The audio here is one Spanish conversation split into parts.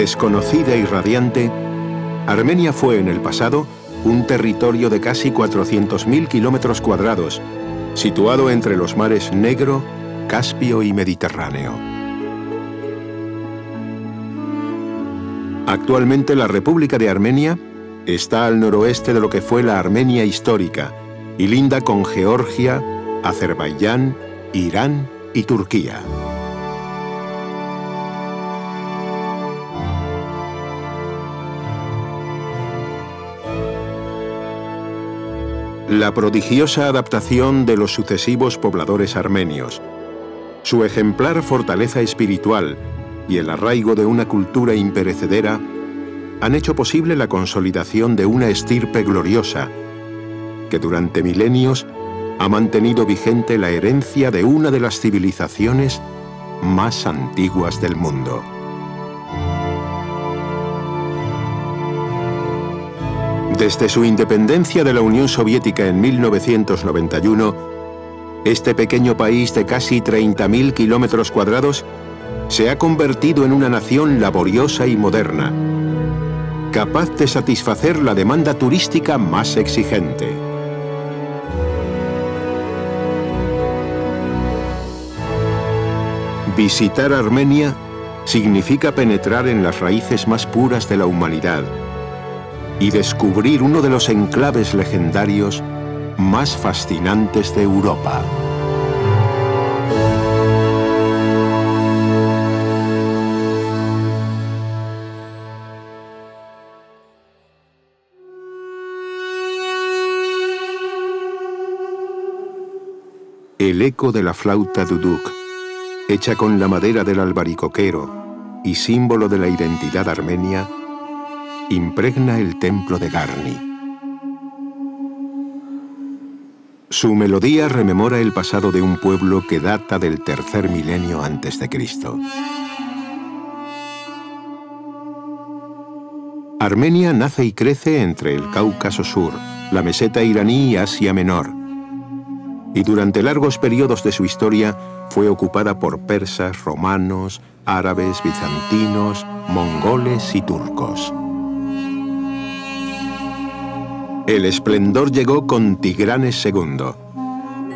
Desconocida y radiante, Armenia fue en el pasado un territorio de casi 400.000 kilómetros cuadrados, situado entre los mares Negro, Caspio y Mediterráneo. Actualmente la República de Armenia está al noroeste de lo que fue la Armenia histórica y linda con Georgia, Azerbaiyán, Irán y Turquía. La prodigiosa adaptación de los sucesivos pobladores armenios, su ejemplar fortaleza espiritual y el arraigo de una cultura imperecedera han hecho posible la consolidación de una estirpe gloriosa que durante milenios ha mantenido vigente la herencia de una de las civilizaciones más antiguas del mundo. Desde su independencia de la Unión Soviética en 1991, este pequeño país de casi 30.000 kilómetros cuadrados se ha convertido en una nación laboriosa y moderna, capaz de satisfacer la demanda turística más exigente. Visitar Armenia significa penetrar en las raíces más puras de la humanidad y descubrir uno de los enclaves legendarios más fascinantes de Europa. El eco de la flauta duduk, hecha con la madera del albaricoquero y símbolo de la identidad armenia, impregna el templo de Garni. Su melodía rememora el pasado de un pueblo que data del tercer milenio antes de Cristo. Armenia nace y crece entre el Cáucaso Sur, la meseta iraní y Asia Menor, y durante largos periodos de su historia fue ocupada por persas, romanos, árabes, bizantinos, mongoles y turcos. El esplendor llegó con Tigranes II.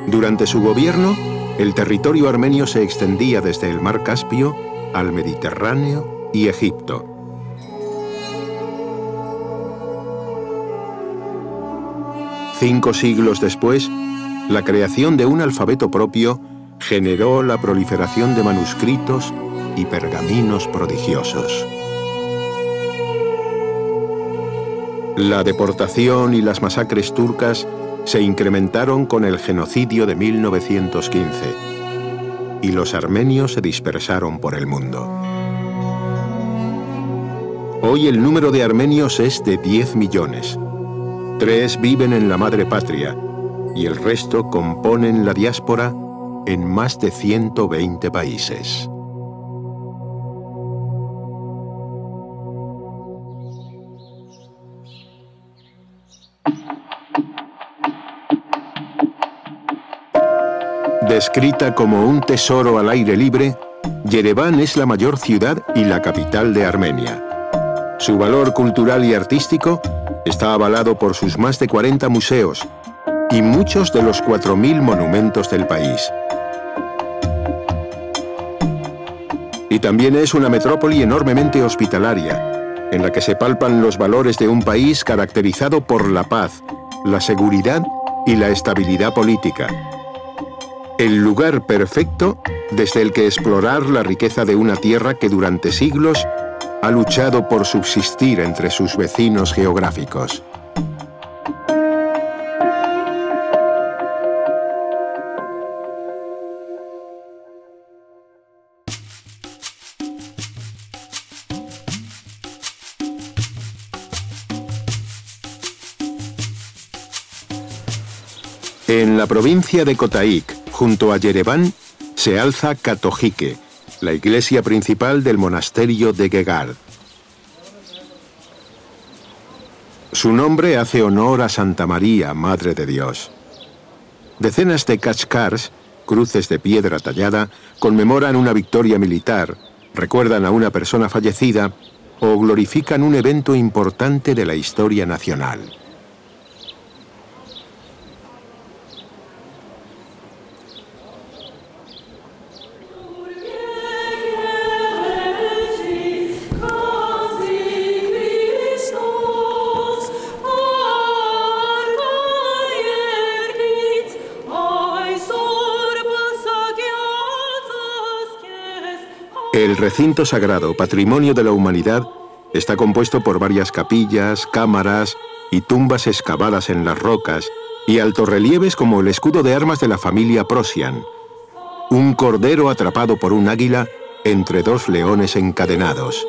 Durante su gobierno, el territorio armenio se extendía desde el mar Caspio al Mediterráneo y Egipto. Cinco siglos después, la creación de un alfabeto propio generó la proliferación de manuscritos y pergaminos prodigiosos. La deportación y las masacres turcas se incrementaron con el genocidio de 1915 y los armenios se dispersaron por el mundo. Hoy el número de armenios es de 10 millones. 3 viven en la madre patria y el resto componen la diáspora en más de 120 países. Descrita como un tesoro al aire libre, Yereván es la mayor ciudad y la capital de Armenia. Su valor cultural y artístico está avalado por sus más de 40 museos y muchos de los 4.000 monumentos del país. Y también es una metrópoli enormemente hospitalaria, en la que se palpan los valores de un país caracterizado por la paz, la seguridad y la estabilidad política. El lugar perfecto desde el que explorar la riqueza de una tierra que durante siglos ha luchado por subsistir entre sus vecinos geográficos. En la provincia de Kotaik, junto a Yereván, se alza Katojique, la iglesia principal del monasterio de Gegard. Su nombre hace honor a Santa María, Madre de Dios. Decenas de kachkars, cruces de piedra tallada, conmemoran una victoria militar, recuerdan a una persona fallecida o glorifican un evento importante de la historia nacional. El recinto sagrado, patrimonio de la humanidad, está compuesto por varias capillas, cámaras y tumbas excavadas en las rocas y altorrelieves como el escudo de armas de la familia Prussian, un cordero atrapado por un águila entre dos leones encadenados.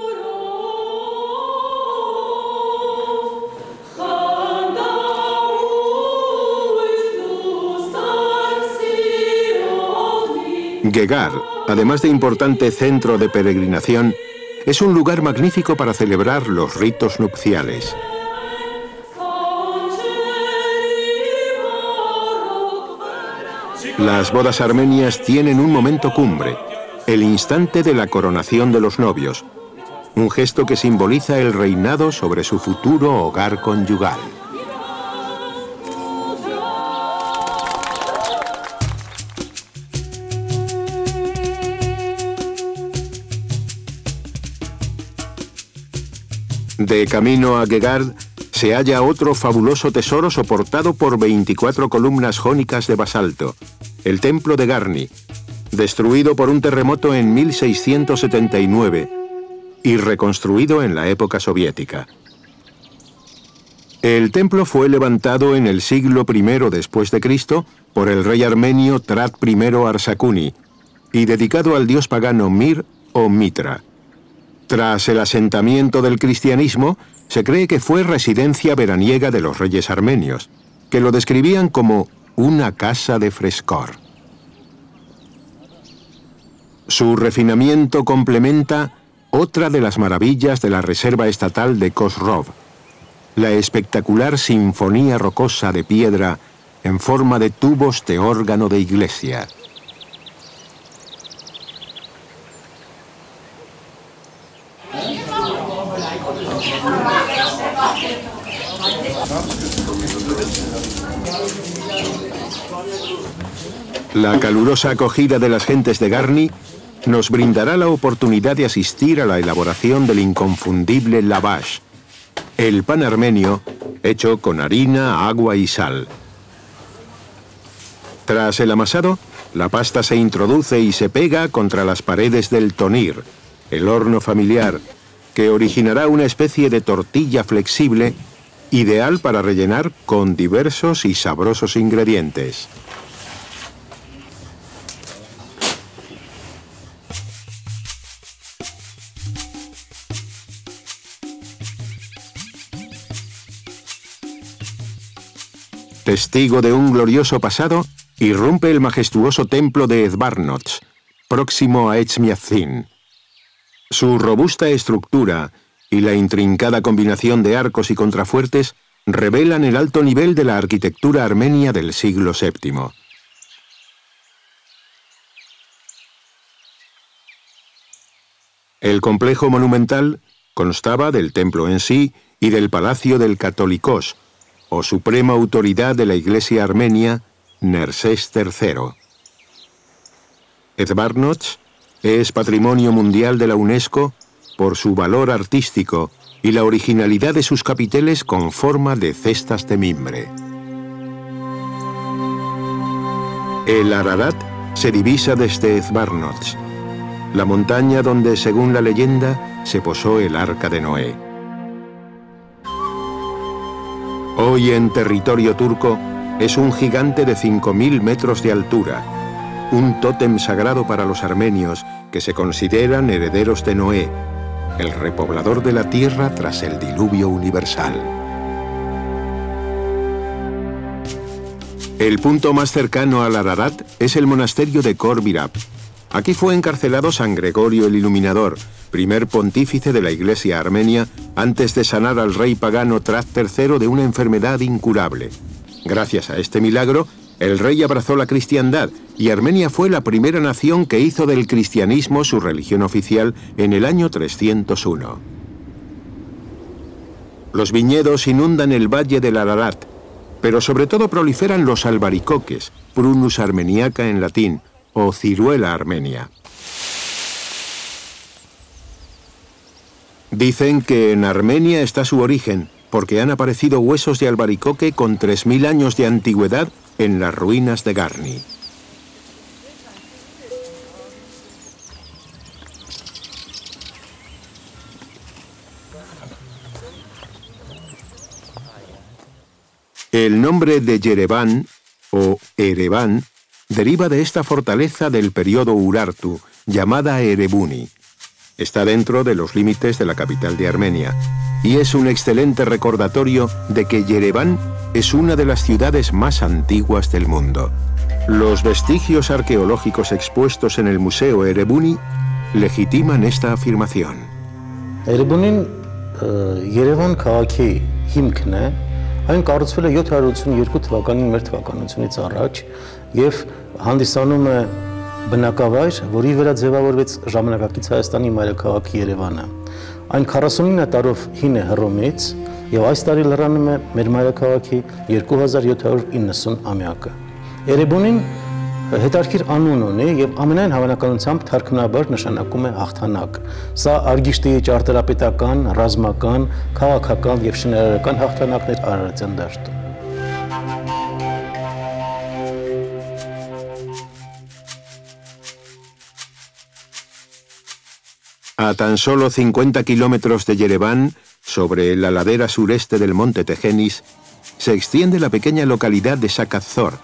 Gegar, además de importante centro de peregrinación, es un lugar magnífico para celebrar los ritos nupciales. Las bodas armenias tienen un momento cumbre, el instante de la coronación de los novios, un gesto que simboliza el reinado sobre su futuro hogar conyugal. De camino a Gegar se halla otro fabuloso tesoro soportado por 24 columnas jónicas de basalto, el templo de Garni, destruido por un terremoto en 1679 y reconstruido en la época soviética. El templo fue levantado en el siglo I después de Cristo por el rey armenio Trat I Arsacuni y dedicado al dios pagano Mir o Mitra. Tras el asentamiento del cristianismo, se cree que fue residencia veraniega de los reyes armenios, que lo describían como una casa de frescor. Su refinamiento complementa otra de las maravillas de la Reserva Estatal de Khosrov, la espectacular sinfonía rocosa de piedra en forma de tubos de órgano de iglesia. La calurosa acogida de las gentes de Garni nos brindará la oportunidad de asistir a la elaboración del inconfundible lavash, el pan armenio hecho con harina, agua y sal. Tras el amasado, la pasta se introduce y se pega contra las paredes del tonir, el horno familiar, que originará una especie de tortilla flexible ideal para rellenar con diversos y sabrosos ingredientes. Testigo de un glorioso pasado, irrumpe el majestuoso templo de Ezbarnots, próximo a Etchmiadzin. Su robusta estructura y la intrincada combinación de arcos y contrafuertes revelan el alto nivel de la arquitectura armenia del siglo VII. El complejo monumental constaba del templo en sí y del palacio del Catolicos, o suprema autoridad de la Iglesia armenia, Nersés III. Ezbarnots es Patrimonio Mundial de la UNESCO por su valor artístico y la originalidad de sus capiteles con forma de cestas de mimbre. El Ararat se divisa desde Ezbarnots, la montaña donde, según la leyenda, se posó el Arca de Noé. Hoy en territorio turco es un gigante de 5.000 metros de altura, un tótem sagrado para los armenios que se consideran herederos de Noé, el repoblador de la tierra tras el diluvio universal. El punto más cercano al Ararat es el monasterio de Khor Virab. Aquí fue encarcelado San Gregorio el Iluminador, primer pontífice de la Iglesia armenia, antes de sanar al rey pagano Trat III de una enfermedad incurable. Gracias a este milagro, el rey abrazó la cristiandad y Armenia fue la primera nación que hizo del cristianismo su religión oficial en el año 301. Los viñedos inundan el valle del Ararat, pero sobre todo proliferan los albaricoques, Prunus armeniaca en latín, o ciruela armenia. Dicen que en Armenia está su origen, porque han aparecido huesos de albaricoque con 3000 años de antigüedad en las ruinas de Garni. El nombre de Yerevan, o Ereván, deriva de esta fortaleza del periodo Urartu, llamada Erebuni. Está dentro de los límites de la capital de Armenia, y es un excelente recordatorio de que Yerevan es una de las ciudades más antiguas del mundo. Los vestigios arqueológicos expuestos en el Museo Erebuni legitiman esta afirmación. Erebunin Yerevan քաղաքի հիմքն է, այն կառուցվել է 782 թվականին մեր թվականությունից առաջ եւ հանդիսանում է բնակավայր, որի վրա ձևավորվեց ժամանակակից Հայաստանի մայրաքաղաք Երևանը։ Այն 49 տարով հին է Հռոմից եւ այս տարի լրանում է մեր մայրաքաղաքի 2790 ամյակը։ Էրեբունին հետարքիր անուն ունի եւ ամենայն հավանականությամբ թարգմանաբար նշանակում է հաղթանակ։ Սա Արգիշտի ճարտարապետական, ռազմական, քաղաքական եւ շինարարական հաղթանակներ Արարատյան դաշտում։ A tan solo 50 kilómetros de Yerevan, sobre la ladera sureste del monte Tejenis, se extiende la pequeña localidad de Sakazor,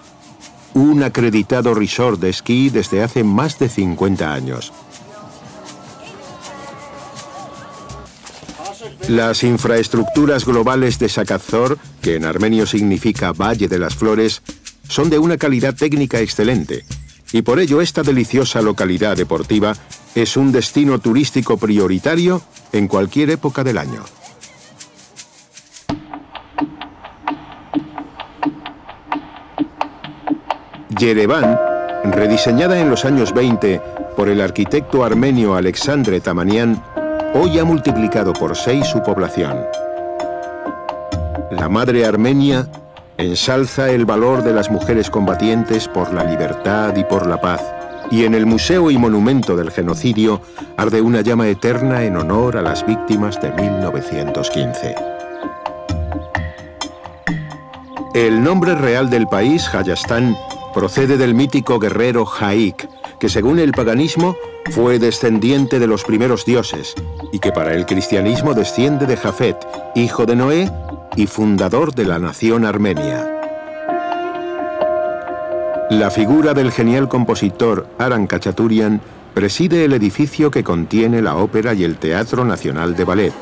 un acreditado resort de esquí desde hace más de 50 años. Las infraestructuras globales de Sakazor, que en armenio significa Valle de las Flores, son de una calidad técnica excelente, y por ello esta deliciosa localidad deportiva es un destino turístico prioritario en cualquier época del año. Yerevan, rediseñada en los años 20 por el arquitecto armenio Alexandre Tamanian, hoy ha multiplicado por 6 su población. La madre Armenia ensalza el valor de las mujeres combatientes por la libertad y por la paz, y en el Museo y Monumento del Genocidio arde una llama eterna en honor a las víctimas de 1915. El nombre real del país, Hayastán, procede del mítico guerrero Haik, que según el paganismo fue descendiente de los primeros dioses y que para el cristianismo desciende de Jafet, hijo de Noé y fundador de la nación armenia. La figura del genial compositor Aran Khachaturian preside el edificio que contiene la Ópera y el Teatro Nacional de Ballet,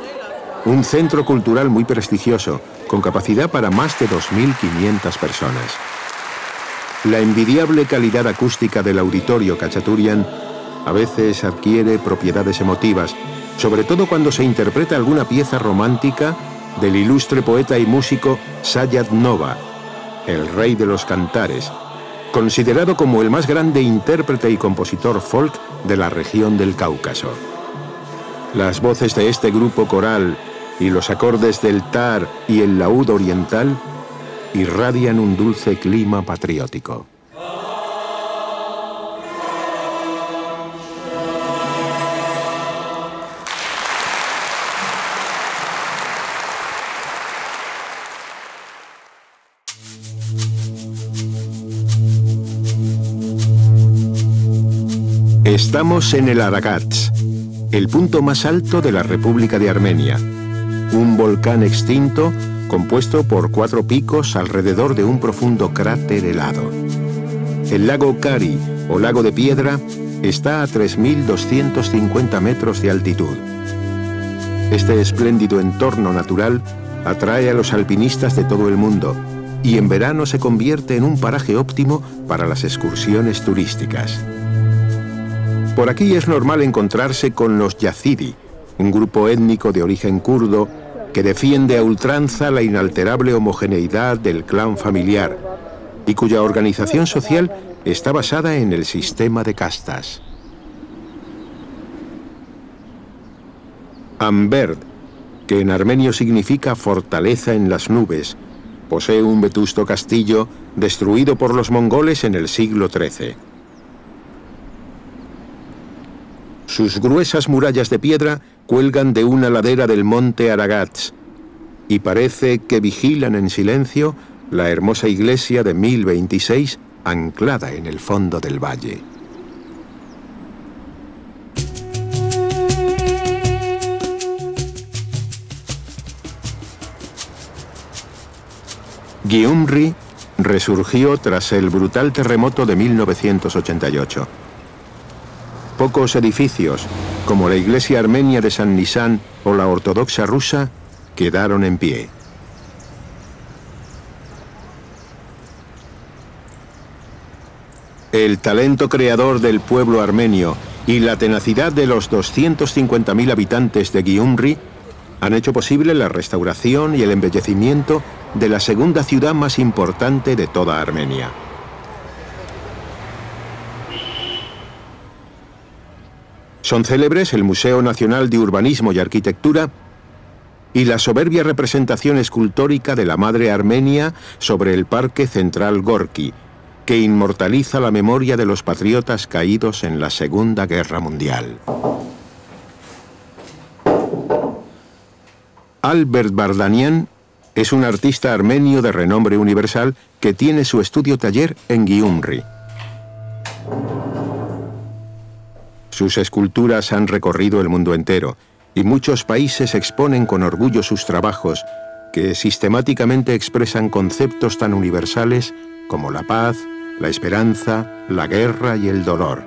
un centro cultural muy prestigioso, con capacidad para más de 2.500 personas. La envidiable calidad acústica del auditorio Khachaturian a veces adquiere propiedades emotivas, sobre todo cuando se interpreta alguna pieza romántica del ilustre poeta y músico Sayat Nova, el rey de los cantares, considerado como el más grande intérprete y compositor folk de la región del Cáucaso. Las voces de este grupo coral y los acordes del tar y el laúd oriental irradian un dulce clima patriótico. Estamos en el Aragats, el punto más alto de la República de Armenia, un volcán extinto compuesto por 4 picos alrededor de un profundo cráter helado. El lago Kari, o lago de piedra, está a 3.250 metros de altitud. Este espléndido entorno natural atrae a los alpinistas de todo el mundo y en verano se convierte en un paraje óptimo para las excursiones turísticas. Por aquí es normal encontrarse con los Yazidi, un grupo étnico de origen kurdo que defiende a ultranza la inalterable homogeneidad del clan familiar y cuya organización social está basada en el sistema de castas. Amberd, que en armenio significa fortaleza en las nubes, posee un vetusto castillo destruido por los mongoles en el siglo XIII. Sus gruesas murallas de piedra cuelgan de una ladera del monte Aragats y parece que vigilan en silencio la hermosa iglesia de 1026 anclada en el fondo del valle. Gyumri resurgió tras el brutal terremoto de 1988. Pocos edificios, como la iglesia armenia de San Nisan o la ortodoxa rusa, quedaron en pie. El talento creador del pueblo armenio y la tenacidad de los 250.000 habitantes de Gyumri han hecho posible la restauración y el embellecimiento de la segunda ciudad más importante de toda Armenia. Son célebres el Museo Nacional de Urbanismo y Arquitectura y la soberbia representación escultórica de la Madre Armenia sobre el Parque Central Gorki, que inmortaliza la memoria de los patriotas caídos en la Segunda Guerra Mundial. Albert Bardanian es un artista armenio de renombre universal que tiene su estudio-taller en Gyumri. Sus esculturas han recorrido el mundo entero y muchos países exponen con orgullo sus trabajos, que sistemáticamente expresan conceptos tan universales como la paz, la esperanza, la guerra y el dolor.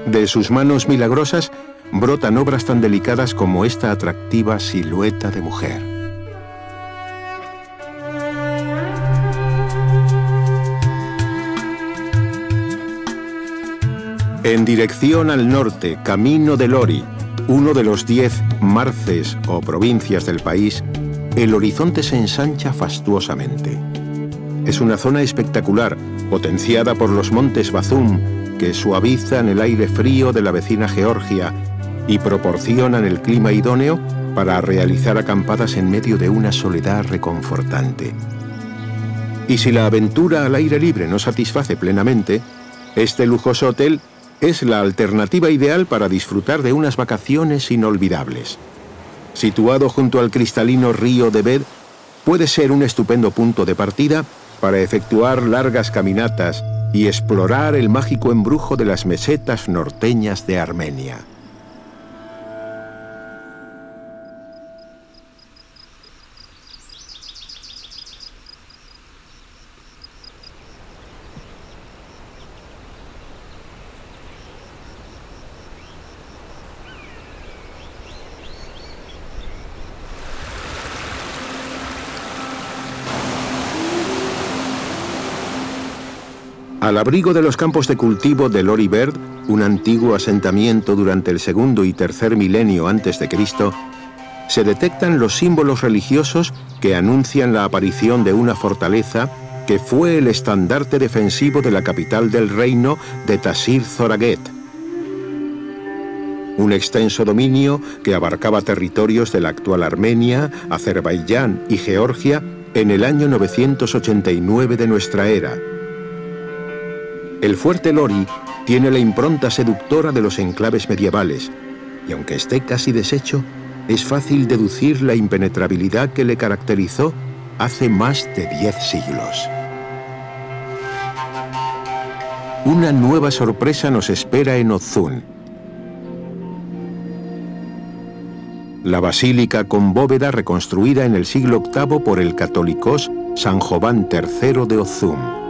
De sus manos milagrosas brotan obras tan delicadas como esta atractiva silueta de mujer. En dirección al norte, camino de Lori, uno de los 10 marces o provincias del país, el horizonte se ensancha fastuosamente. Es una zona espectacular, potenciada por los montes Bazum, que suavizan el aire frío de la vecina Georgia y proporcionan el clima idóneo para realizar acampadas en medio de una soledad reconfortante. Y si la aventura al aire libre no satisface plenamente, este lujoso hotel es la alternativa ideal para disfrutar de unas vacaciones inolvidables. Situado junto al cristalino río de Ved, puede ser un estupendo punto de partida para efectuar largas caminatas y explorar el mágico embrujo de las mesetas norteñas de Armenia. Al abrigo de los campos de cultivo de Lori Verd, un antiguo asentamiento durante el segundo y tercer milenio antes de Cristo, se detectan los símbolos religiosos que anuncian la aparición de una fortaleza que fue el estandarte defensivo de la capital del reino de Tasir Zoraget. Un extenso dominio que abarcaba territorios de la actual Armenia, Azerbaiyán y Georgia en el año 989 de nuestra era. El fuerte Lori tiene la impronta seductora de los enclaves medievales, y aunque esté casi deshecho, es fácil deducir la impenetrabilidad que le caracterizó hace más de 10 siglos. Una nueva sorpresa nos espera en Ozun. La basílica con bóveda reconstruida en el siglo VIII por el católicos San Jován III de Ozun.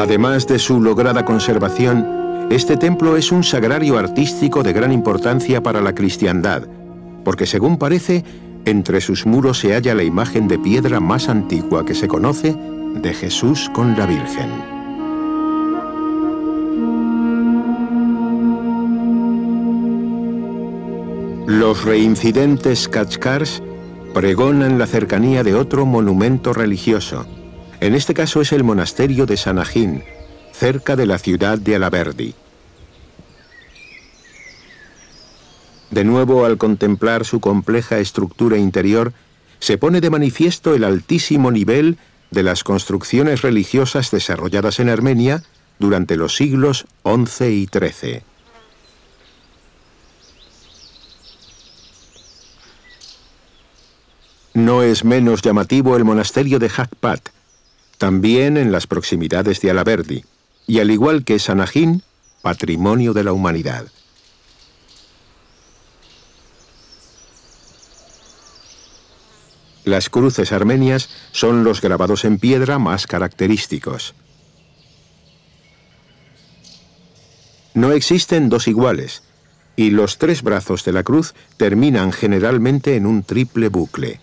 Además de su lograda conservación, este templo es un sagrario artístico de gran importancia para la cristiandad, porque según parece, entre sus muros se halla la imagen de piedra más antigua que se conoce de Jesús con la Virgen. Los reincidentes Khachkars pregonan la cercanía de otro monumento religioso. En este caso es el monasterio de Sanahin, cerca de la ciudad de Alaverdi. De nuevo, al contemplar su compleja estructura interior, se pone de manifiesto el altísimo nivel de las construcciones religiosas desarrolladas en Armenia durante los siglos XI y XIII. No es menos llamativo el monasterio de Hakpat, también en las proximidades de Alaverdi, y al igual que Sanahin, patrimonio de la humanidad. Las cruces armenias son los grabados en piedra más característicos. No existen dos iguales, y los tres brazos de la cruz terminan generalmente en un triple bucle.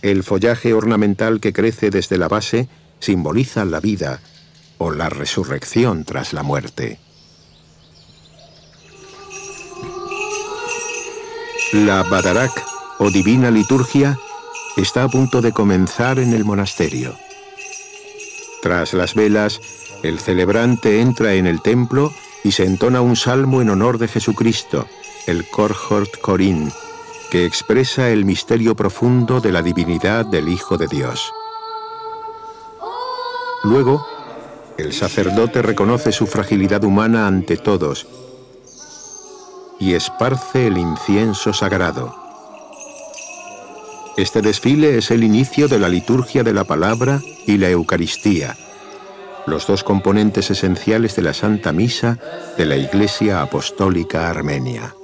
El follaje ornamental que crece desde la base simboliza la vida o la resurrección tras la muerte. La Badarak, o divina liturgia, está a punto de comenzar en el monasterio. Tras las velas, el celebrante entra en el templo y se entona un salmo en honor de Jesucristo, el Korhort Korin, que expresa el misterio profundo de la divinidad del Hijo de Dios. Luego, el sacerdote reconoce su fragilidad humana ante todos y esparce el incienso sagrado. Este desfile es el inicio de la liturgia de la palabra y la Eucaristía, los dos componentes esenciales de la Santa Misa de la Iglesia Apostólica Armenia.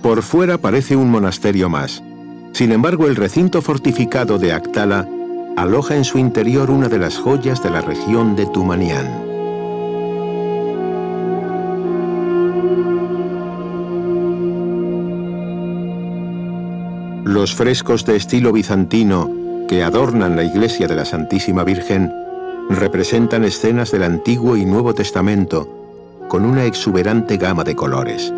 Por fuera parece un monasterio más. Sin embargo, el recinto fortificado de Aktala aloja en su interior una de las joyas de la región de Tumanián. Los frescos de estilo bizantino que adornan la iglesia de la Santísima Virgen representan escenas del Antiguo y Nuevo Testamento con una exuberante gama de colores.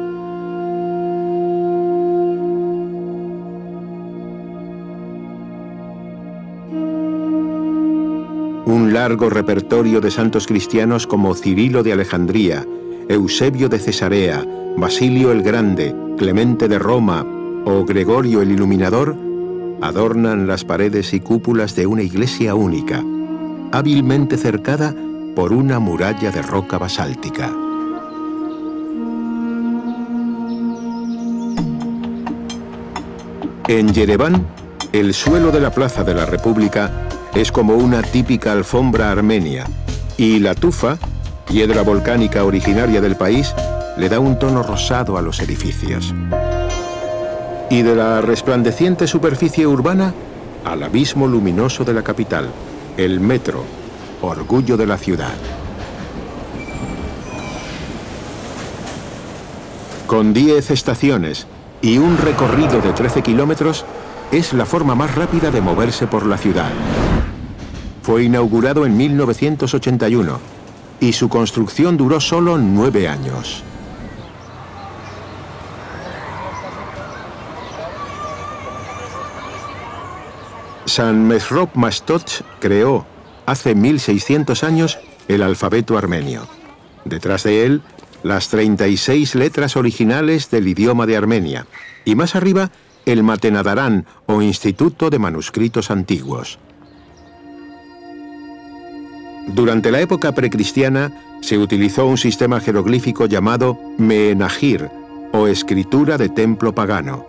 Un largo repertorio de santos cristianos como Cirilo de Alejandría, Eusebio de Cesarea, Basilio el Grande, Clemente de Roma o Gregorio el Iluminador adornan las paredes y cúpulas de una iglesia única, hábilmente cercada por una muralla de roca basáltica. En Yereván, el suelo de la Plaza de la República es como una típica alfombra armenia, y la tufa, piedra volcánica originaria del país, le da un tono rosado a los edificios. Y de la resplandeciente superficie urbana al abismo luminoso de la capital, el metro, orgullo de la ciudad. Con 10 estaciones y un recorrido de 13 kilómetros, es la forma más rápida de moverse por la ciudad. Fue inaugurado en 1981 y su construcción duró solo 9 años. San Mesrop Mastots creó, hace 1600 años, el alfabeto armenio. Detrás de él, las 36 letras originales del idioma de Armenia. Y más arriba, el Matenadarán, o Instituto de Manuscritos Antiguos. Durante la época precristiana, se utilizó un sistema jeroglífico llamado Meenagir, o escritura de templo pagano.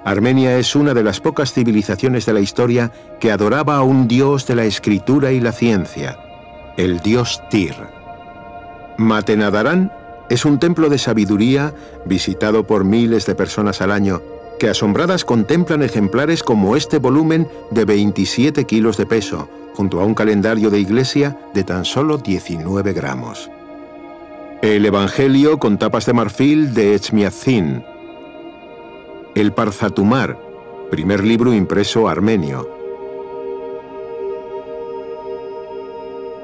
Armenia es una de las pocas civilizaciones de la historia que adoraba a un dios de la escritura y la ciencia, el dios Tyr. Matenadarán es un templo de sabiduría visitado por miles de personas al año, que asombradas contemplan ejemplares como este volumen de 27 kilos de peso, junto a un calendario de iglesia de tan solo 19 gramos. El Evangelio con tapas de marfil de Echmiadzin. El Parzatumar, primer libro impreso armenio.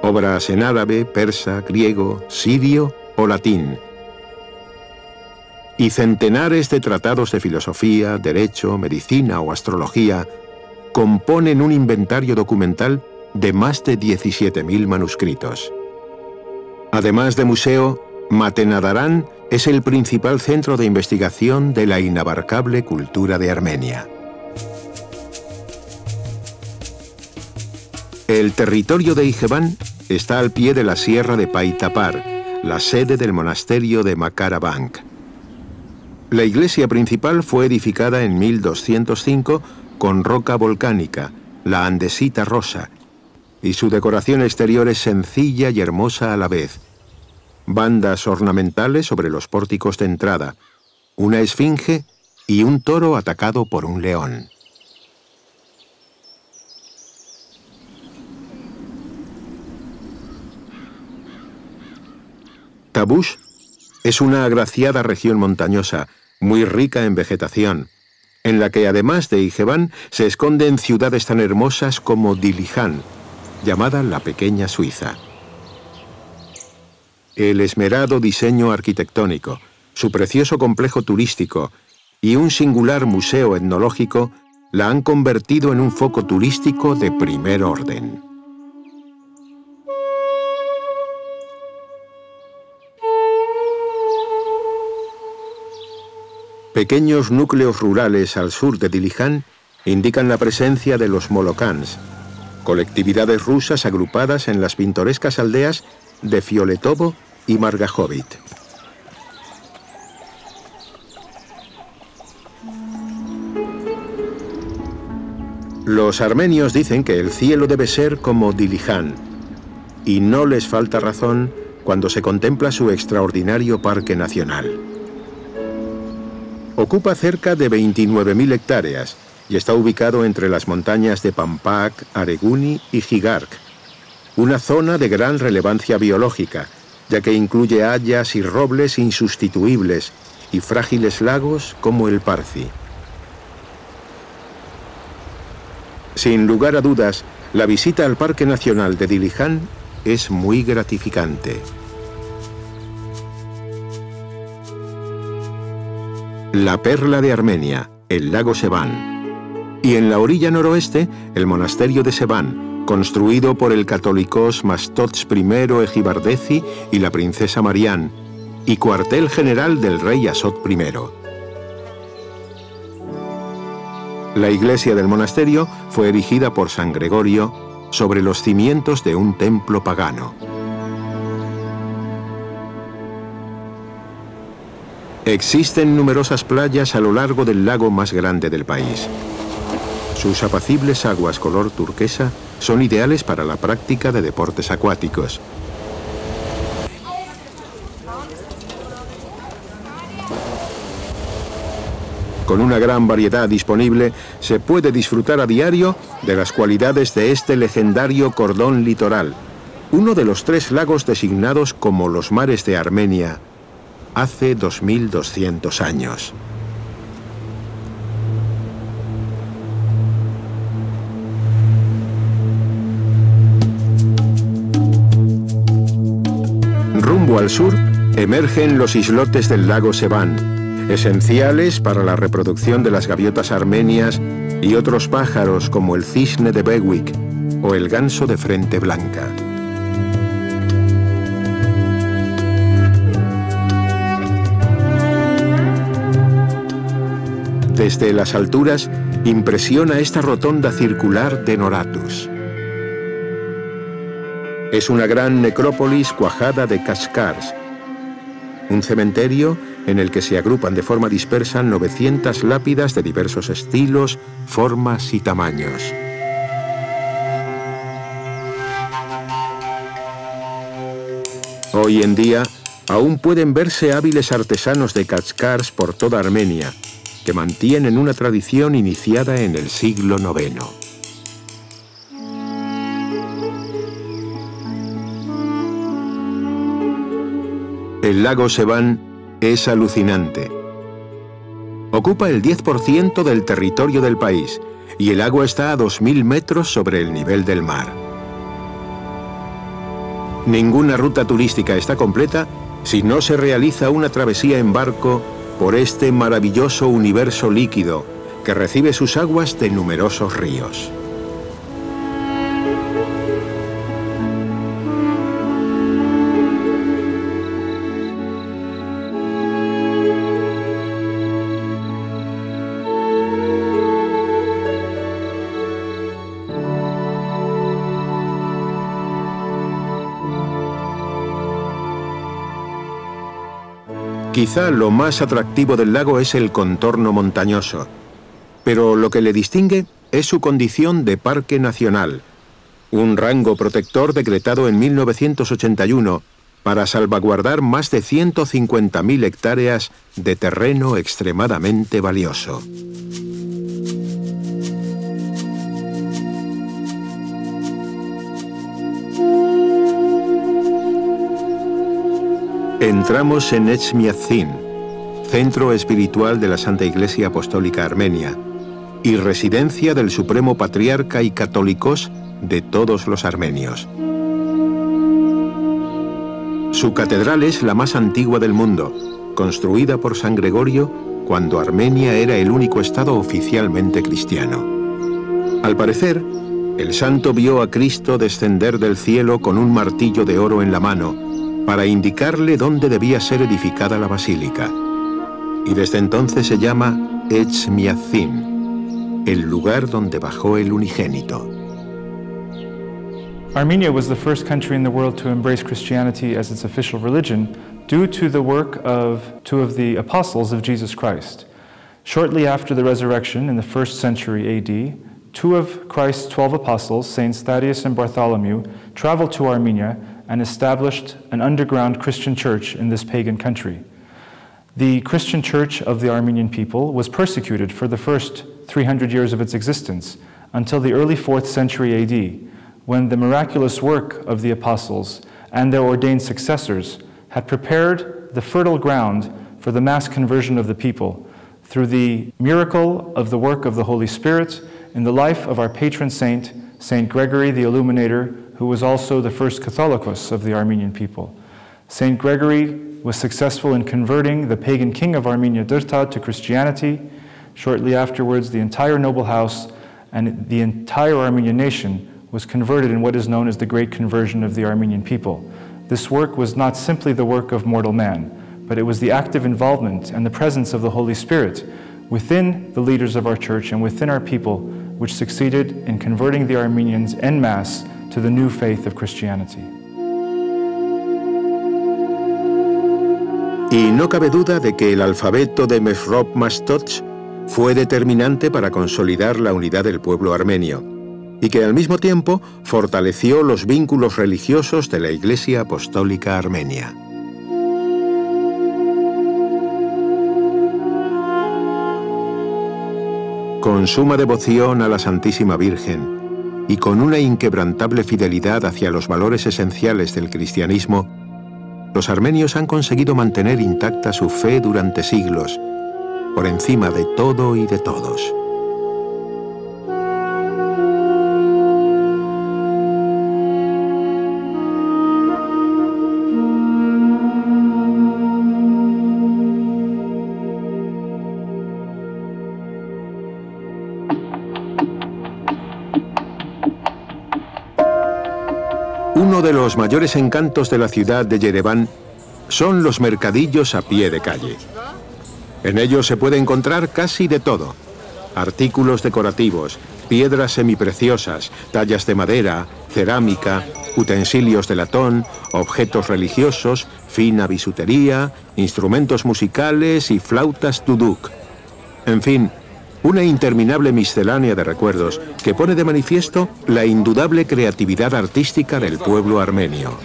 obras en árabe, persa, griego, sirio o latín, y centenares de tratados de filosofía, derecho, medicina o astrología componen un inventario documental de más de 17.000 manuscritos. Además de museo, Matenadaran es el principal centro de investigación de la inabarcable cultura de Armenia. El territorio de Ijevan está al pie de la sierra de Paitapar, la sede del monasterio de Makarabank. La iglesia principal fue edificada en 1205 con roca volcánica, la andesita rosa, y su decoración exterior es sencilla y hermosa a la vez. Bandas ornamentales sobre los pórticos de entrada, una esfinge y un toro atacado por un león. Tavush es una agraciada región montañosa, muy rica en vegetación, en la que además de Ijevan se esconden ciudades tan hermosas como Dilihan, llamada la Pequeña Suiza. El esmerado diseño arquitectónico, su precioso complejo turístico y un singular museo etnológico la han convertido en un foco turístico de primer orden. Pequeños núcleos rurales al sur de Dilihan indican la presencia de los molokans, colectividades rusas agrupadas en las pintorescas aldeas de Fioletovo y Margajovit. Los armenios dicen que el cielo debe ser como Dilihan, y no les falta razón cuando se contempla su extraordinario parque nacional. Ocupa cerca de 29.000 hectáreas y está ubicado entre las montañas de Pampak, Areguni y Jigark, una zona de gran relevancia biológica, ya que incluye hayas y robles insustituibles y frágiles lagos como el Parsi. Sin lugar a dudas, la visita al Parque Nacional de Dilihan es muy gratificante. La perla de Armenia, el lago Sevan, y en la orilla noroeste, el monasterio de Sevan, construido por el catolicos Mastots I Ejibardezi y la princesa Marián, y cuartel general del rey Asot I. La iglesia del monasterio fue erigida por San Gregorio sobre los cimientos de un templo pagano. Existen numerosas playas a lo largo del lago más grande del país. Sus apacibles aguas color turquesa son ideales para la práctica de deportes acuáticos. Con una gran variedad disponible, se puede disfrutar a diario de las cualidades de este legendario cordón litoral, uno de los 3 lagos designados como los mares de Armenia hace 2200 años. Rumbo al sur, emergen los islotes del lago Sevan, esenciales para la reproducción de las gaviotas armenias y otros pájaros como el cisne de Bewick o el ganso de frente blanca. Desde las alturas, impresiona esta rotonda circular de Noratus. Es una gran necrópolis cuajada de Kashkars, un cementerio en el que se agrupan de forma dispersa 900 lápidas de diversos estilos, formas y tamaños. Hoy en día, aún pueden verse hábiles artesanos de Kashkars por toda Armenia, que mantienen una tradición iniciada en el siglo IX. El lago Sevan es alucinante. Ocupa el 10% del territorio del país y el agua está a 2000 metros sobre el nivel del mar. Ninguna ruta turística está completa si no se realiza una travesía en barco por este maravilloso universo líquido que recibe sus aguas de numerosos ríos. Quizá lo más atractivo del lago es el contorno montañoso, pero lo que le distingue es su condición de parque nacional, un rango protector decretado en 1981 para salvaguardar más de 150.000 hectáreas de terreno extremadamente valioso. Entramos en Etchmiadzin, centro espiritual de la Santa Iglesia Apostólica Armenia y residencia del Supremo Patriarca y Católicos de todos los armenios. Su catedral es la más antigua del mundo, construida por San Gregorio cuando Armenia era el único estado oficialmente cristiano. Al parecer, el santo vio a Cristo descender del cielo con un martillo de oro en la mano para indicarle dónde debía ser edificada la basílica. Y desde entonces se llama Etchmiadzin, el lugar donde bajó el unigénito. Armenia was the first country in the world to embrace Christianity as its official religion due to the work of two of the apostles of Jesus Christ. Shortly after the resurrection in the 1st century AD, two of Christ's 12 apostles, Saints Thaddeus and Bartholomew, traveled to Armenia and established an underground Christian church in this pagan country. The Christian church of the Armenian people was persecuted for the first 300 years of its existence until the early 4th century AD, when the miraculous work of the apostles and their ordained successors had prepared the fertile ground for the mass conversion of the people through the miracle of the work of the Holy Spirit in the life of our patron saint, Saint Gregory the Illuminator, who was also the first Catholicos of the Armenian people. Saint Gregory was successful in converting the pagan king of Armenia, Durtad, to Christianity. Shortly afterwards, the entire noble house and the entire Armenian nation was converted in what is known as the Great Conversion of the Armenian people. This work was not simply the work of mortal man, but it was the active involvement and the presence of the Holy Spirit within the leaders of our church and within our people, which succeeded in converting the Armenians en masse to the new faith of Christianity. Y no cabe duda de que el alfabeto de Mesrop Mastoch fue determinante para consolidar la unidad del pueblo armenio y que al mismo tiempo fortaleció los vínculos religiosos de la Iglesia Apostólica Armenia. Con suma devoción a la Santísima Virgen y con una inquebrantable fidelidad hacia los valores esenciales del cristianismo, los armenios han conseguido mantener intacta su fe durante siglos, por encima de todo y de todos. Uno de los mayores encantos de la ciudad de Yereván son los mercadillos a pie de calle. En ellos se puede encontrar casi de todo: artículos decorativos, piedras semipreciosas, tallas de madera, cerámica, utensilios de latón, objetos religiosos, fina bisutería, instrumentos musicales y flautas duduk. En fin, una interminable miscelánea de recuerdos que pone de manifiesto la indudable creatividad artística del pueblo armenio.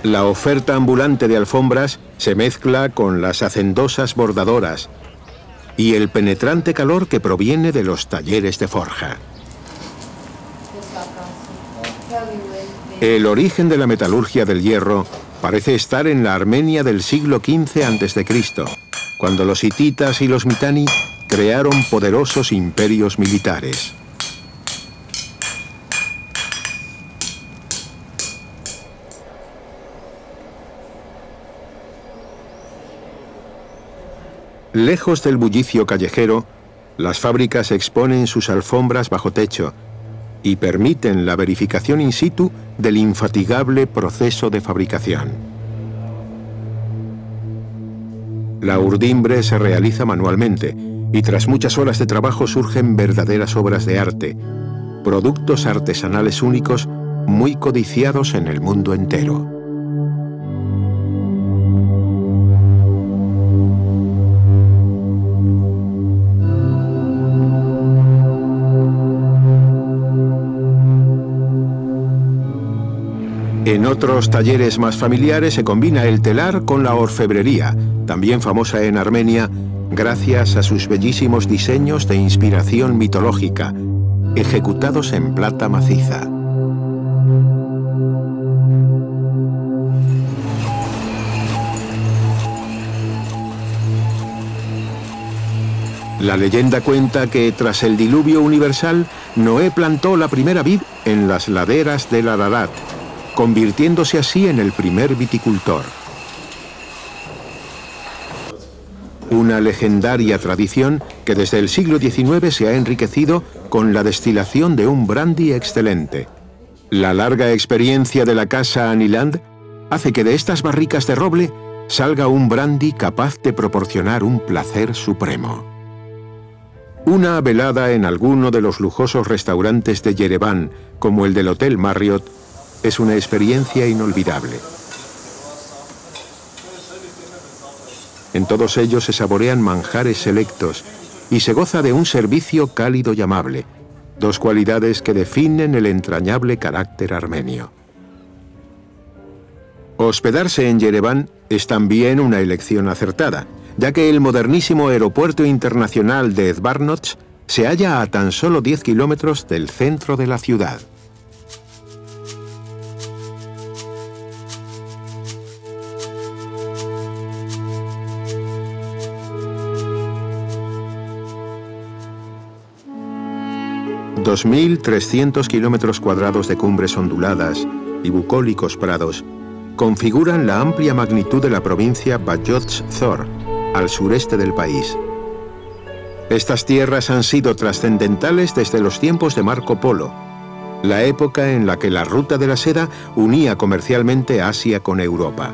La oferta ambulante de alfombras se mezcla con las hacendosas bordadoras y el penetrante calor que proviene de los talleres de forja. El origen de la metalurgia del hierro Parece estar en la Armenia del siglo XV a.C., cuando los hititas y los mitanni crearon poderosos imperios militares. Lejos del bullicio callejero, las fábricas exponen sus alfombras bajo techo y permiten la verificación in situ del infatigable proceso de fabricación. La urdimbre se realiza manualmente y tras muchas horas de trabajo surgen verdaderas obras de arte, productos artesanales únicos muy codiciados en el mundo entero. En otros talleres más familiares se combina el telar con la orfebrería, también famosa en Armenia, gracias a sus bellísimos diseños de inspiración mitológica, ejecutados en plata maciza. La leyenda cuenta que tras el diluvio universal, Noé plantó la primera vid en las laderas del Ararat, convirtiéndose así en el primer viticultor. Una legendaria tradición que desde el siglo XIX se ha enriquecido con la destilación de un brandy excelente. La larga experiencia de la casa Aniland hace que de estas barricas de roble salga un brandy capaz de proporcionar un placer supremo. Una velada en alguno de los lujosos restaurantes de Yereván, como el del Hotel Marriott, es una experiencia inolvidable. En todos ellos se saborean manjares selectos y se goza de un servicio cálido y amable, dos cualidades que definen el entrañable carácter armenio. Hospedarse en Yereván es también una elección acertada, ya que el modernísimo aeropuerto internacional de Zvartnots se halla a tan solo 10 kilómetros del centro de la ciudad. ...2.300 kilómetros cuadrados de cumbres onduladas y bucólicos prados configuran la amplia magnitud de la provincia Bajotz-Zor, al sureste del país. Estas tierras han sido trascendentales desde los tiempos de Marco Polo, la época en la que la ruta de la seda unía comercialmente Asia con Europa.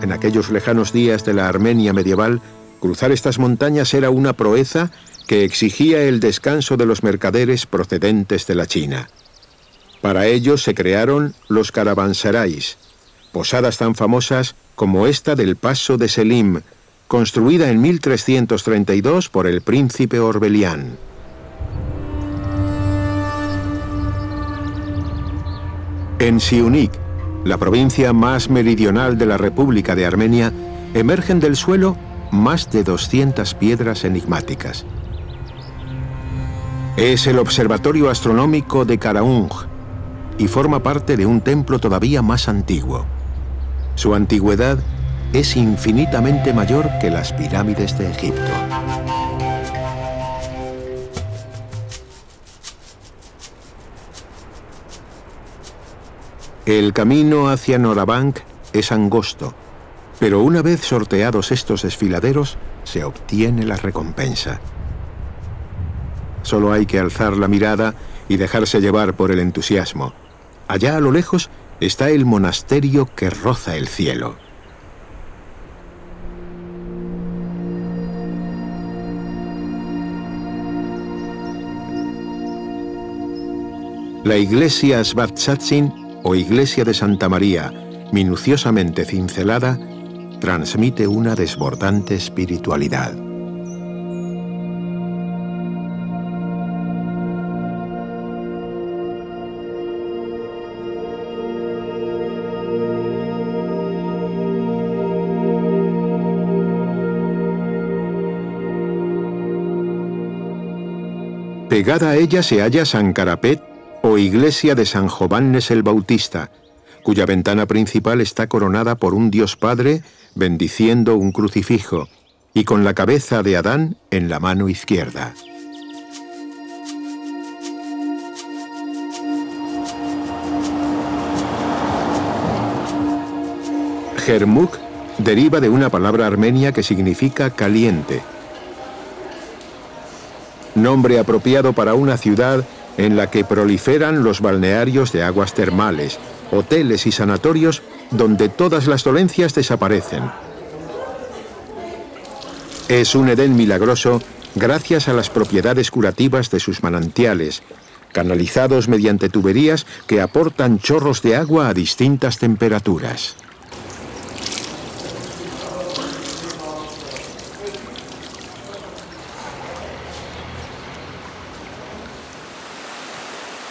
En aquellos lejanos días de la Armenia medieval, cruzar estas montañas era una proeza que exigía el descanso de los mercaderes procedentes de la China. Para ello se crearon los caravanserais, posadas tan famosas como esta del Paso de Selim, construida en 1332 por el príncipe Orbelián. En Siunik, la provincia más meridional de la República de Armenia, emergen del suelo más de 200 piedras enigmáticas. Es el observatorio astronómico de Karaung y forma parte de un templo todavía más antiguo. Su antigüedad es infinitamente mayor que las pirámides de Egipto. El camino hacia Norabank es angosto, pero una vez sorteados estos desfiladeros, se obtiene la recompensa. Solo hay que alzar la mirada y dejarse llevar por el entusiasmo. Allá a lo lejos está el monasterio que roza el cielo. La iglesia Svartsatsin, o iglesia de Santa María, minuciosamente cincelada, transmite una desbordante espiritualidad. Pegada a ella se halla San Carapet, o iglesia de San Jobannes el Bautista, cuya ventana principal está coronada por un Dios Padre bendiciendo un crucifijo y con la cabeza de Adán en la mano izquierda. Jermuk deriva de una palabra armenia que significa caliente, nombre apropiado para una ciudad en la que proliferan los balnearios de aguas termales, hoteles y sanatorios donde todas las dolencias desaparecen. Es un Edén milagroso gracias a las propiedades curativas de sus manantiales, canalizados mediante tuberías que aportan chorros de agua a distintas temperaturas.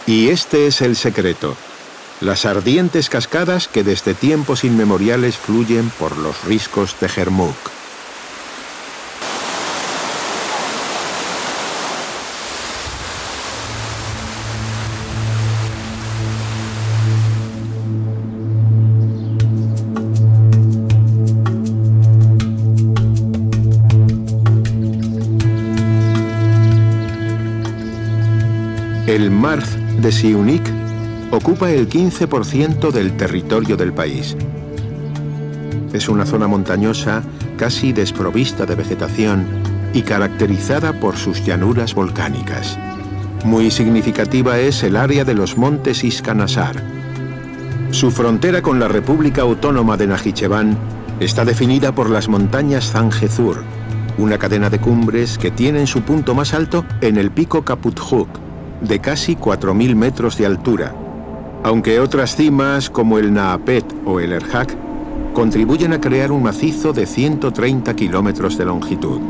Y este es el secreto: las ardientes cascadas que desde tiempos inmemoriales fluyen por los riscos de Jermuk. El Marz de Siunik ocupa el 15% del territorio del país. Es una zona montañosa casi desprovista de vegetación y caracterizada por sus llanuras volcánicas. Muy significativa es el área de los montes Iskanasar. Su frontera con la República Autónoma de Najicheván está definida por las montañas Zangezur, una cadena de cumbres que tienen su punto más alto en el pico Kaputjuk, de casi 4.000 metros de altura, aunque otras cimas como el Naapet o el Erhak contribuyen a crear un macizo de 130 kilómetros de longitud.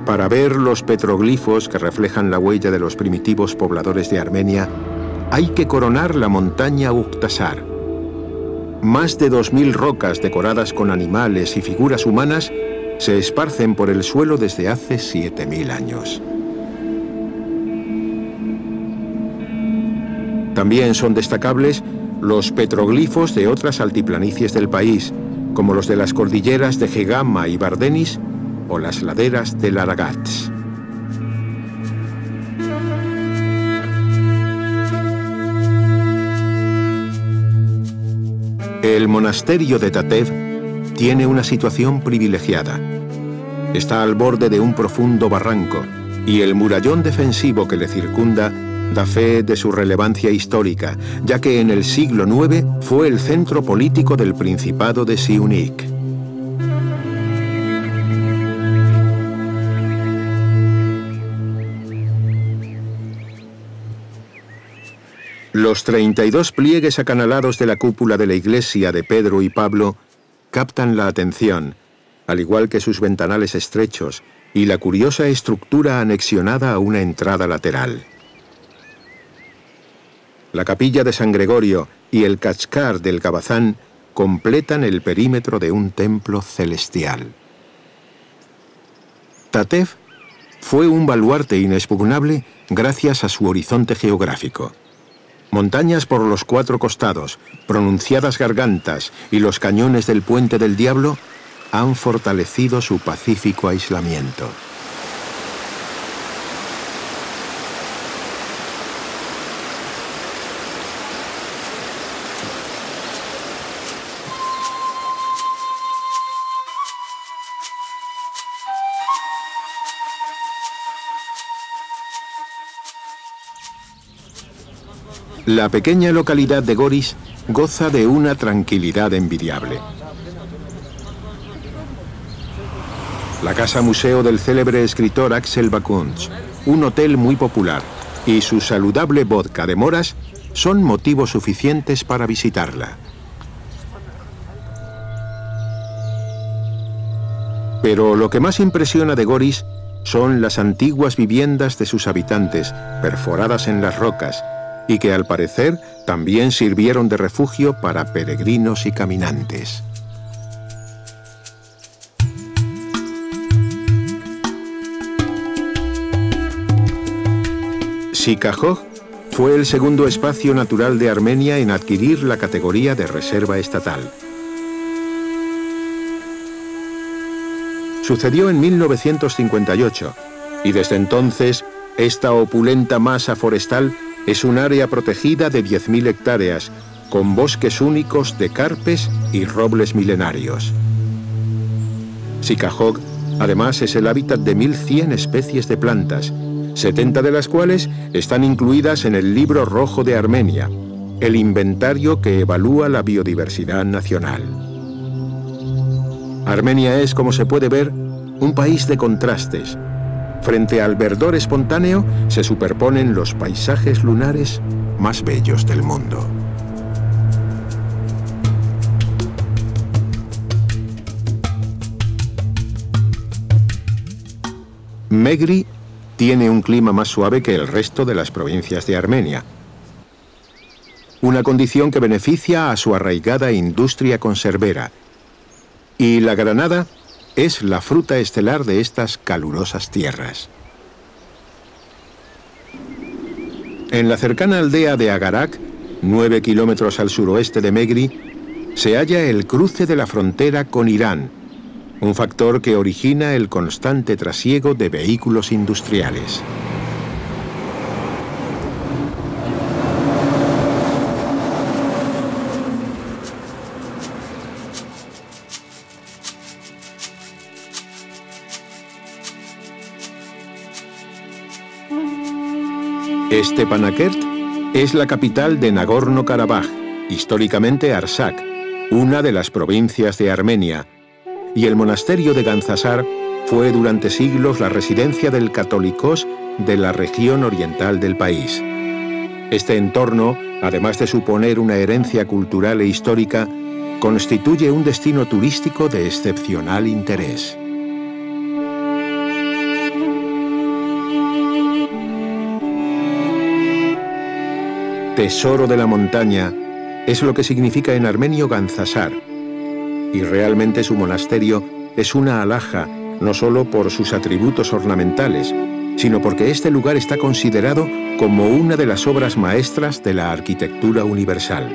Para ver los petroglifos que reflejan la huella de los primitivos pobladores de Armenia, hay que coronar la montaña Uktasar. Más de 2.000 rocas decoradas con animales y figuras humanas se esparcen por el suelo desde hace 7.000 años. También son destacables los petroglifos de otras altiplanicies del país, como los de las cordilleras de Gegama y Bardenis o las laderas del Aragats. El monasterio de Tatev tiene una situación privilegiada. Está al borde de un profundo barranco y el murallón defensivo que le circunda da fe de su relevancia histórica, ya que en el siglo IX fue el centro político del Principado de Siunik. Los 32 pliegues acanalados de la cúpula de la iglesia de Pedro y Pablo captan la atención, al igual que sus ventanales estrechos y la curiosa estructura anexionada a una entrada lateral. La capilla de San Gregorio y el Kachkar del Gabazán completan el perímetro de un templo celestial. Tatev fue un baluarte inexpugnable gracias a su horizonte geográfico. Montañas por los 4 costados, pronunciadas gargantas y los cañones del Puente del Diablo han fortalecido su pacífico aislamiento. La pequeña localidad de Goris goza de una tranquilidad envidiable. La casa museo del célebre escritor Axel Bakunz, un hotel muy popular, y su saludable vodka de moras son motivos suficientes para visitarla. Pero lo que más impresiona de Goris son las antiguas viviendas de sus habitantes, perforadas en las rocas, y que al parecer también sirvieron de refugio para peregrinos y caminantes. Sikahog Fue el segundo espacio natural de Armenia en adquirir la categoría de reserva estatal. Sucedió en 1958 y desde entonces esta opulenta masa forestal es un área protegida de 10.000 hectáreas, con bosques únicos de carpes y robles milenarios. Sikahogh, además, es el hábitat de 1.100 especies de plantas, 70 de las cuales están incluidas en el Libro Rojo de Armenia, el inventario que evalúa la biodiversidad nacional. Armenia es, como se puede ver, un país de contrastes. Frente al verdor espontáneo se superponen los paisajes lunares más bellos del mundo. Megri tiene un clima más suave que el resto de las provincias de Armenia, una condición que beneficia a su arraigada industria conservera, y la granada es la fruta estelar de estas calurosas tierras. En la cercana aldea de Agarak, 9 kilómetros al suroeste de Megri, se halla el cruce de la frontera con Irán, un factor que origina el constante trasiego de vehículos industriales. Stepanakert es la capital de Nagorno-Karabaj, históricamente Artsaj, una de las provincias de Armenia, y el monasterio de Gandzasar fue durante siglos la residencia del Catolicós de la región oriental del país. Este entorno, además de suponer una herencia cultural e histórica, constituye un destino turístico de excepcional interés. Tesoro de la montaña es lo que significa en armenio Gandzasar, y realmente su monasterio es una alhaja no solo por sus atributos ornamentales, sino porque este lugar está considerado como una de las obras maestras de la arquitectura universal.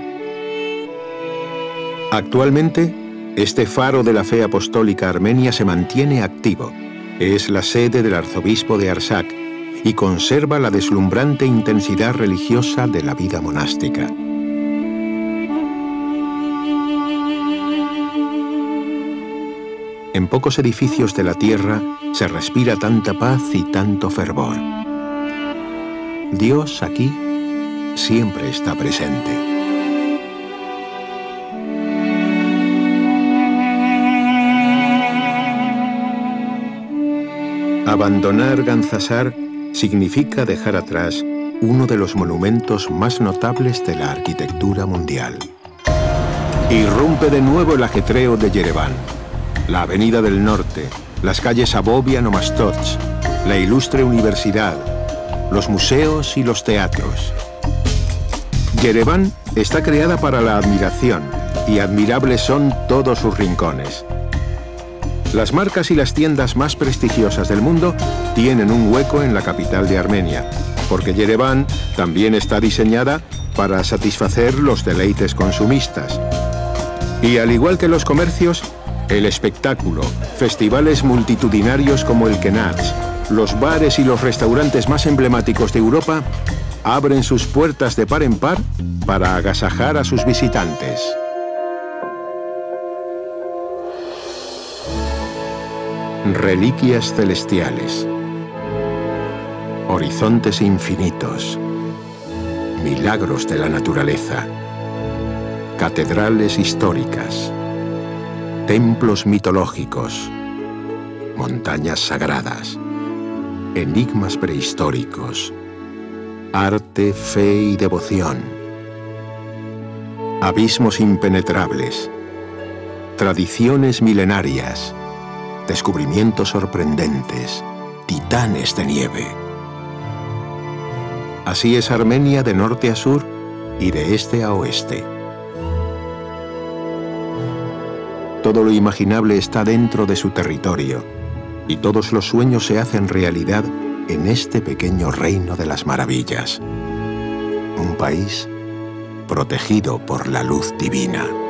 Actualmente, este faro de la fe apostólica armenia se mantiene activo. Es la sede del arzobispo de Artsaj y conserva la deslumbrante intensidad religiosa de la vida monástica. En pocos edificios de la tierra se respira tanta paz y tanto fervor. Dios aquí siempre está presente. Abandonar Gandzasar significa dejar atrás uno de los monumentos más notables de la arquitectura mundial. Irrumpe de nuevo el ajetreo de Yereván, la Avenida del Norte, las calles Abovian o Mastots, la ilustre universidad, los museos y los teatros. Yereván está creada para la admiración y admirables son todos sus rincones. Las marcas y las tiendas más prestigiosas del mundo tienen un hueco en la capital de Armenia, porque Yereván también está diseñada para satisfacer los deleites consumistas. Y al igual que los comercios, el espectáculo, festivales multitudinarios como el Kenaz, los bares y los restaurantes más emblemáticos de Europa abren sus puertas de par en par para agasajar a sus visitantes. Reliquias celestiales, horizontes infinitos, milagros de la naturaleza, catedrales históricas, templos mitológicos, montañas sagradas, enigmas prehistóricos, arte, fe y devoción, abismos impenetrables, tradiciones milenarias, descubrimientos sorprendentes, titanes de nieve. Así es Armenia de norte a sur y de este a oeste. Todo lo imaginable está dentro de su territorio y todos los sueños se hacen realidad en este pequeño reino de las maravillas. un país protegido por la luz divina.